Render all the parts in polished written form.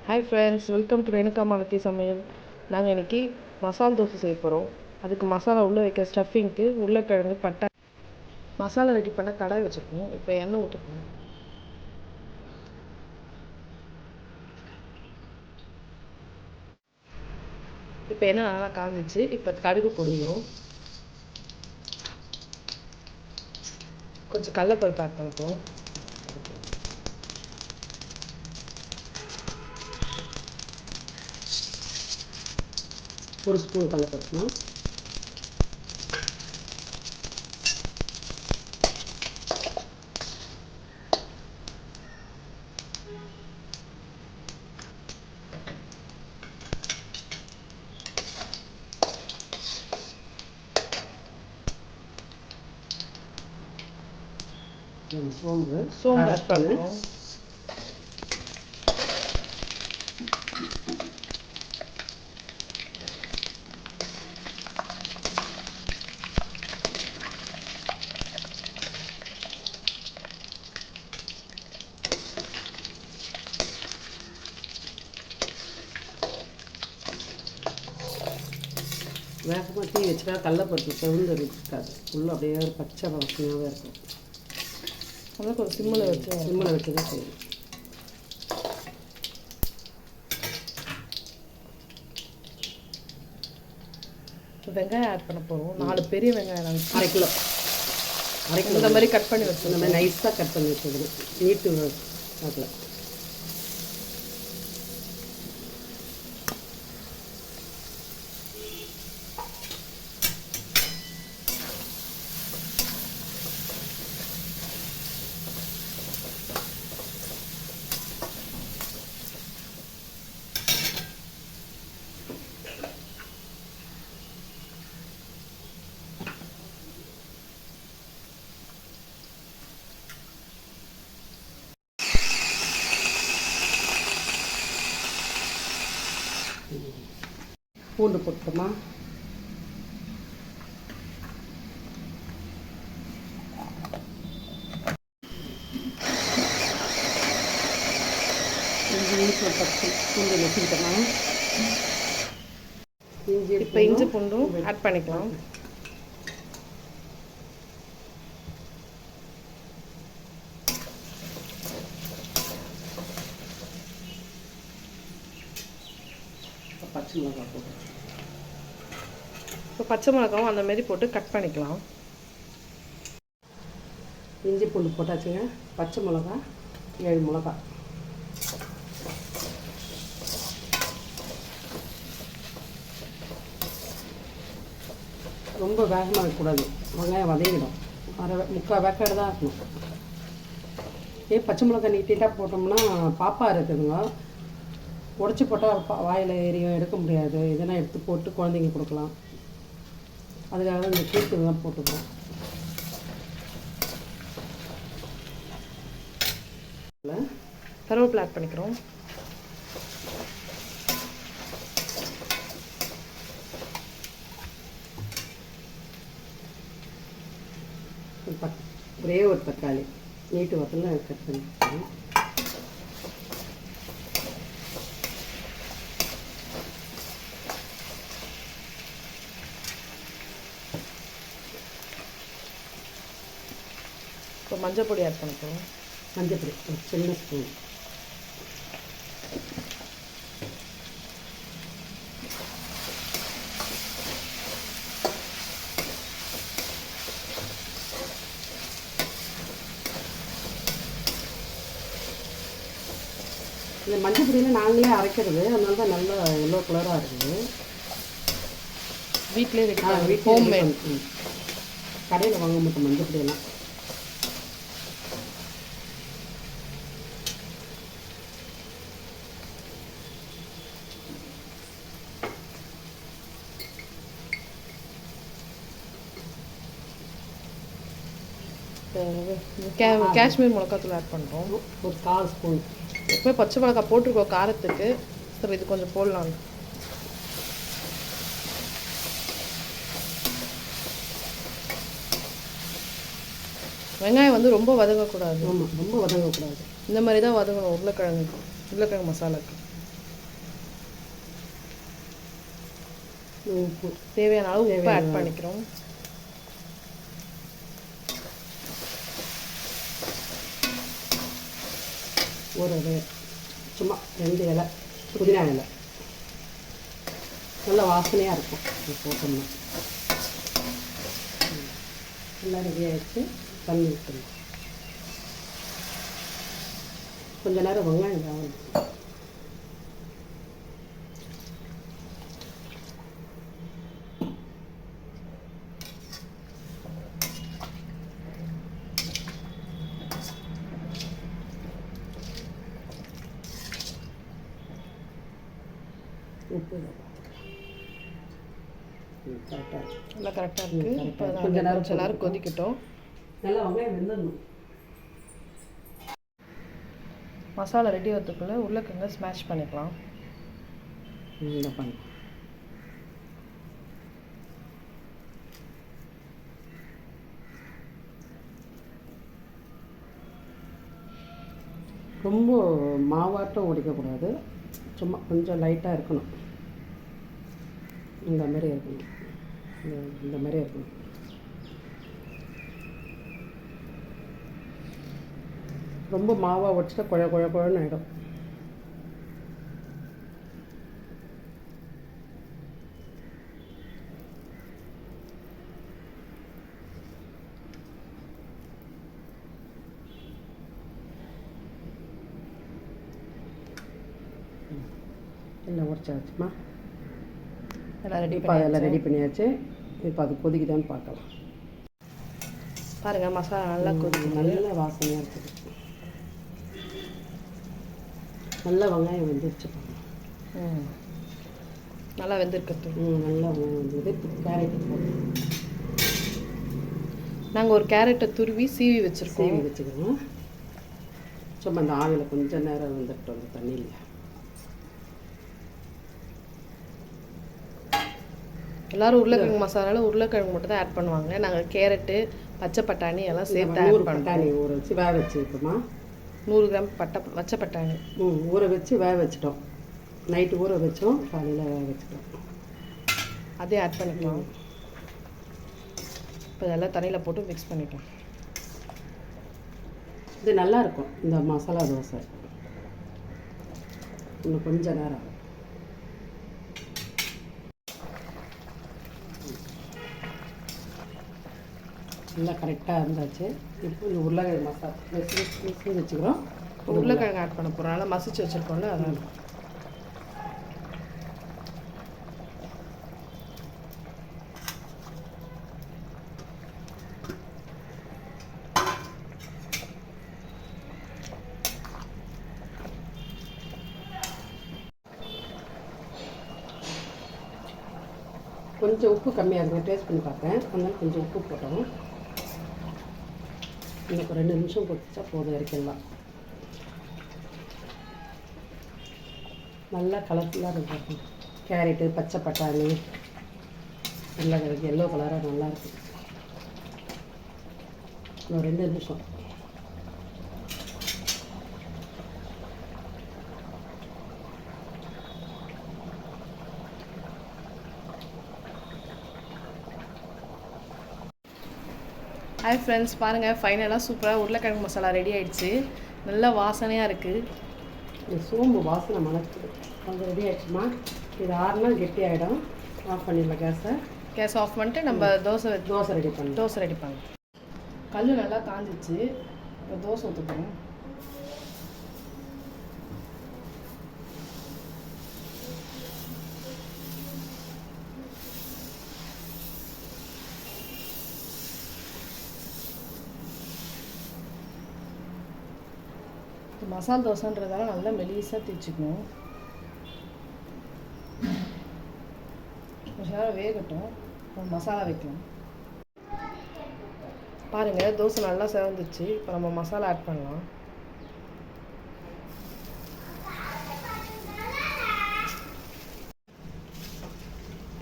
Hi friends, welcome to Renuka Malathi சமையல். நாங்கள் இன்றைக்கி மசாலா தோசை செய்ய போகிறோம். அதுக்கு மசாலா உள்ளே வைக்க ஸ்டஃபிங்க்கு உருளைக்கிழங்கு பட்டை மசாலா ரெடி பண்ண கடாய் வச்சுருக்கோம். இப்போ எண்ணெய் ஊற்றிக்கணும். இப்போ எண்ணெய் நல்லா காஞ்சிச்சு. இப்போ கடுகு பொடியும் கொஞ்சம் கடலைப்பருப்பு ஆட் பண்ணிப்போம். ஒரு ஸ்பூன் கடலைப்பருப்பு, சோம்பு ஆட் பண்ணுவோம். வேகமாக தீ வச்சுட்டா கடலைப்பருப்பு செவந்து இருக்காது, ஃபுல்லாக அப்படியே பச்சை வாசனையாகவே இருக்கும். அதெல்லாம் கொஞ்சம் சிம்மில் வச்சு தான் செய்யணும். வெங்காயம் ஆட் பண்ண போகிறோம். 4 பெரிய வெங்காயம் நாங்கள் அரை கிலோ இந்த மாதிரி கட் பண்ணி வச்சு, இந்த மாதிரி நைஸாக கட் பண்ணி வச்சுக்கணும். நீட்டு அதில் பூண்டு போட்டோமா, பூண்டு வச்சுக்கிட்டோமா, இப்போ இஞ்சி பூண்டும் ஆட் பண்ணிக்கலாம். பச்சை மிளகாய் போட்டு, இப்போ பச்சை மிளகாவும் அந்த மாதிரி போட்டு கட் பண்ணிக்கலாம். இஞ்சி பூண்டு போட்டாச்சுங்க. பச்சை மிளகா 7 மிளகா, ரொம்ப வேகமாக இருக்கக்கூடாது, வெங்காயம் வதங்கிடும். முக்கால் வேக்காடு தான் இருக்கணும். பச்சை மிளகா நீட்டாக போட்டோம்னா பாப்பா இருக்குதுங்க, உடச்சி போட்டால் வாயில் ஏரியும், எடுக்க முடியாது. இதெல்லாம் எடுத்து போட்டு குழந்தைங்க கொடுக்கலாம். அதுக்காக இந்த கீட்டு தான் போட்டுக்கிறோம். கருவேப்பிலை ஆட் பண்ணிக்கிறோம். ஒரே ஒரு தக்காளி நீட்டு வத்தல கட் பண்ணிக்கிறோம். இப்போ மஞ்சள் பொடி ஆட் பண்ணிக்கிறோம். மஞ்சள் பொடி ஒரு சின்ன ஸ்பூன், இந்த மஞ்சள் பொடியில் நாங்களே அரைக்கிறது, அதனால தான் நல்லா எல்லோ கலராக இருக்குது. வீட்டிலே ஹோம்மேட். கடையில் வாங்க மாட்டோம் மஞ்சள் பொடியெல்லாம். காஷ்மீர் மிளகாத்தூள் ஆட் பண்ணுறோம். ஒரு 1/4 ஸ்பூன். எப்போ பச்சை மிளகா போட்டிருக்கோம் காரத்துக்கு, சரி இது கொஞ்சம் போடலாம். வெங்காயம் வந்து ரொம்ப வதங்கக்கூடாது. ஆமாம், ரொம்ப வதங்கக்கூடாது. இந்த மாதிரி தான் வதங்கணும் உருளைக்கிழங்கு மசாலாக்கு. உப்பு தேவையான அளவு உப்பு ஆட் பண்ணிக்கிறோம். ஒரு சும்மா 2 இலை புதினா இலை நல்லா வாசனையாக இருக்கும். இது போட்டோம்னா நல்லா ரெடியாக வச்சு தண்ணி ஊற்றணும். கொஞ்ச நேரம் வெங்காயம் வேகணும். உப்பு கரெக்டாக நல்லா கரெக்டாக இருக்குது. இப்போ கொஞ்ச நேரம் கொதிக்கட்டும். நல்லா வெங்காயம் வெந்துடணும். மசாலா ரெடி ஆகிறதுக்குள்ளே உருளைக்கிழங்க ஸ்மாஷ் பண்ணிக்கலாம். இந்த பண்ண ரொம்ப மாவாட்டம் உடைக்கக்கூடாது, சும்மா கொஞ்சம் லைட்டாக இருக்கணும். இந்த மாதிரி இருக்கணும், இந்த மாதிரி இருக்கணும். ரொம்ப மாவாக உடைச்சிட்டா குழன்னு ஆகிடும். எல்லாம் உடச்சாச்சுமா, இப்போ அதெல்லாம் ரெடி பண்ணியாச்சு. இப்போ அது கொதிக்குதான்னு பார்க்கலாம். பாருங்கள், மசாலா நல்லா கொதிக்குது, நல்ல வாசனையாக இருக்குது. நல்லா வெங்காயம் வெந்துருச்சு பாருங்க. நல்லா வெந்திருக்கிறது. நல்லா வெங்காயம் வெந்தது. கேரட்டு போட்டு நாங்கள் ஒரு கேரட்டை துருவி சீவி வச்சுருக்கோம். சும்மா அந்த ஆவியில் கொஞ்சம் நேரம் வந்துட்டோம் அந்த தண்ணியில். எல்லோரும் உருளைக்கிழங்கு மசாலாவில் உருளைக்கிழங்கு மட்டும் தான் ஆட் பண்ணுவாங்க. நாங்கள் கேரட்டு, பச்சை பட்டாணி எல்லாம் சேர்த்து ஆட் பண்ணுவோம். பட்டாணி ஊற வச்சு வேக வச்சுருக்கோமா, 100 கிராம் பச்சை பட்டாணி ஊற வச்சு வேக வச்சிட்டோம். நைட்டு ஊற வச்சோம், காலையில் வேக வச்சுட்டோம். அதையும் ஆட் பண்ணிக்கலாம். இப்போ இதெல்லாம் தண்ணியில் போட்டு மிக்ஸ் பண்ணிட்டோம். இது நல்லாயிருக்கும் இந்த மசாலா தோசை. இன்னும் கொஞ்சம் நேரம் நல்லா கரெக்டாக இருந்தாச்சு. இப்போ இந்த உருளைக்கிழங்கு மசாலா வச்சுக்கிறோம். உருளைக்கிழங்கு ஆட் பண்ண போகிறோம். நல்லா மசிச்சு வச்சுருக்கோம்ல, அதனால் கொஞ்சம் உப்பு கம்மியாக இருக்குங்க, டேஸ்ட் பண்ணி பார்த்தேன். அதனால கொஞ்சம் உப்பு போட்டோம். இன்னும் 2 நிமிஷம் கொதிச்சா போதும், இறக்கிடலாம். நல்லா கலர்ஃபுல்லாக இருக்கும். கேரட்டு, பச்சை பட்டாணி, உருளைக்கிழங்கு எல்லோ கலராக நல்லாயிருக்கு. இன்னும் 2 நிமிஷம். ஹாய் ஃப்ரெண்ட்ஸ், பாருங்கள், ஃபைனலாக சூப்பராக உருளைக்கிழங்கு மசாலா ரெடி ஆகிடுச்சு. நல்ல வாசனையாக இருக்குது. சோம்பு வாசனை மணக்குது. அது ரெடி ஆகிடுச்சுமா. இது ஆறுனா கெட்டி ஆகிடும். ஆஃப் பண்ணிடலாம் கேஸை. கேஸ் ஆஃப் பண்ணிட்டு நம்ம தோசை ரெடி பண்ணலாம். தோசை ரெடி பண்ணலாம். கல் நல்லா காஞ்சிச்சு. இப்போ தோசை ஊற்றுப்போம். மசாலா தோசைன்றதால நல்லா மெலிசாக தேய்ச்சிக்கணும். கொஞ்சம் நேரம் வேகட்டும், மசாலா வைக்கலாம். பாருங்கள், தோசை நல்லா செவந்துச்சு. இப்போ நம்ம மசாலா ஆட் பண்ணலாம்.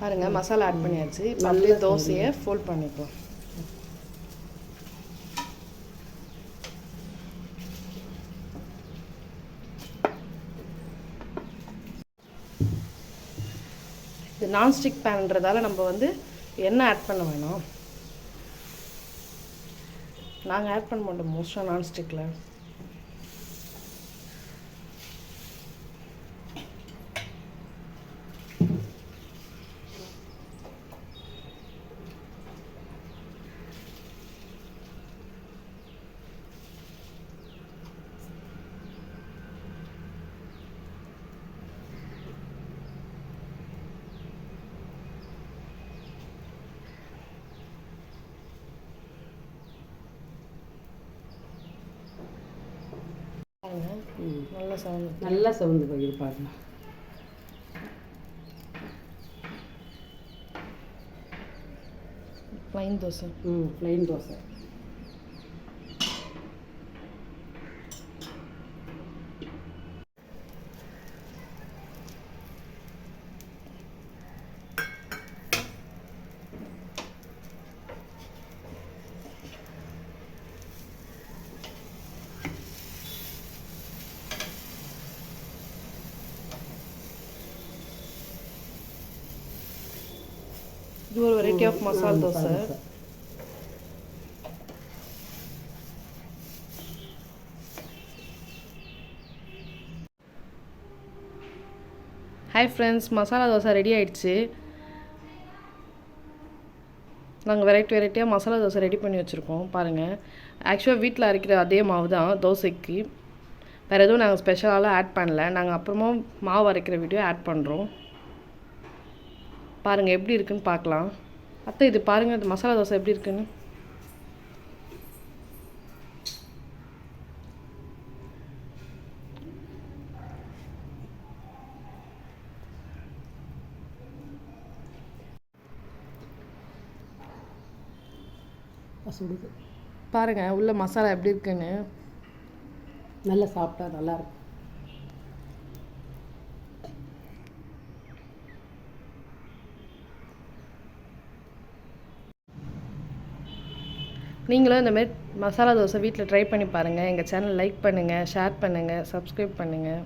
பாருங்கள், மசாலா ஆட் பண்ணியாச்சு. இப்போ அப்படியே தோசையை ஃபோல்ட் பண்ணிக்கலாம். இது நான்ஸ்டிக் பேன்ன்றதால நம்ம வந்து எண்ணெய் ஆட் பண்ண வேணாம். நாங்கள் ஆட் பண்ண மாட்டோம் மோஸ்ட்டாக நான்ஸ்டிக்கில். நல்லா சவுண்ட் நல்லா சவுந்து போகுது பாருங்க. ப்ளைன் தோசை. ப்ளைன் தோசை. இது ஒரு variety of masala dosa. Hi friends, masala dosa ready ஆயிடுச்சு. நாங்கள் வெரைட்டியாக மசாலா தோசை ரெடி பண்ணி வச்சுருக்கோம் பாருங்கள். ஆக்சுவலாக வீட்டில் அரைக்கிற அதே மாவு தான் தோசைக்கு. வேறு எதுவும் நாங்கள் ஸ்பெஷலாலாம் ஆட் பண்ணல. நாங்கள் அப்புறமா மாவு அரைக்கிற வீடியோ ஆட் பண்ணுறோம். பாருங்கள் எப்படி இருக்குன்னு பார்க்கலாம். அத்தை இது பாருங்கள், இது மசாலா தோசை எப்படி இருக்குன்னு. சுடுது பாருங்கள் உள்ள மசாலா எப்படி இருக்குன்னு. நல்லா சாப்பிட்டா நல்லாயிருக்கும். நீங்களும் இந்தமாரி மசாலா தோசை வீட்டில் ட்ரை பண்ணி பாருங்கள். எங்கள் சேனல் லைக் பண்ணுங்கள், ஷேர் பண்ணுங்கள், சப்ஸ்கிரைப் பண்ணுங்கள்.